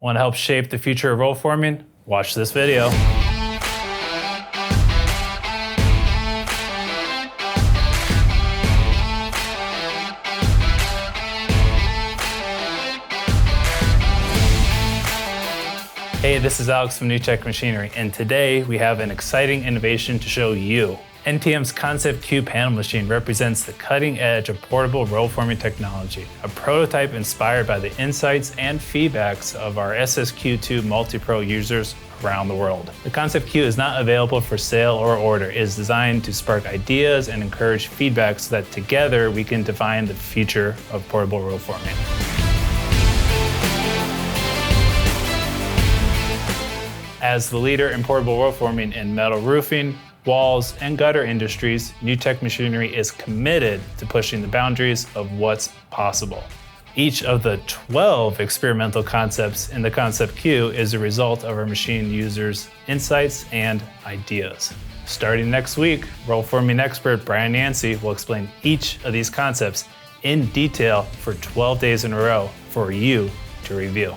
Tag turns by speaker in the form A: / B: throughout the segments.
A: Want to help shape the future of roll forming? Watch this video. Hey, this is Alex from New Tech Machinery, and today we have an exciting innovation to show you. NTM's ConceptQ panel machine represents the cutting edge of portable roll forming technology, a prototype inspired by the insights and feedbacks of our SSQ II MultiPro users around the world. The ConceptQ is not available for sale or order. It is designed to spark ideas and encourage feedback so that together we can define the future of portable roll forming. As the leader in portable roll forming in metal roofing, walls, and gutter industries, New Tech Machinery is committed to pushing the boundaries of what's possible. Each of the 12 experimental concepts in the ConceptQ is a result of our machine users' insights and ideas. Starting next week, roll forming expert Brian Yancey will explain each of these concepts in detail for 12 days in a row for you to review.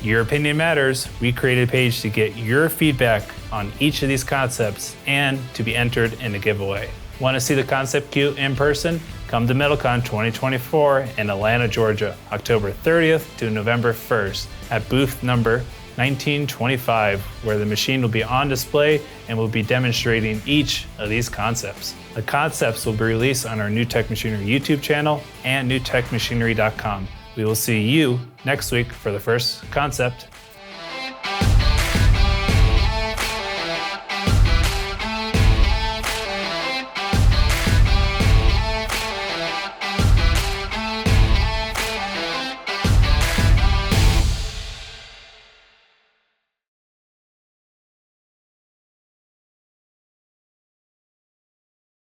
A: Your opinion matters. We created a page to get your feedback on each of these concepts and to be entered in a giveaway. Want to see the ConceptQ in person? Come to METALCON 2024 in Atlanta, Georgia, October 30th to November 1st at booth number 1925, where the machine will be on display and will be demonstrating each of these concepts. The concepts will be released on our New Tech Machinery YouTube channel and newtechmachinery.com. We will see you next week for the first concept